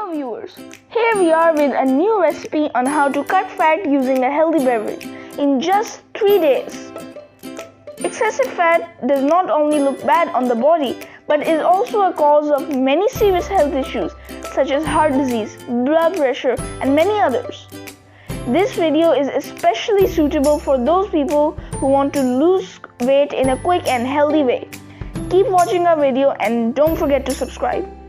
Hello viewers, here we are with a new recipe on how to cut fat using a healthy beverage in just 3 days. Excessive fat does not only look bad on the body but is also a cause of many serious health issues such as heart disease, blood pressure and many others. This video is especially suitable for those people who want to lose weight in a quick and healthy way. Keep watching our video and don't forget to subscribe.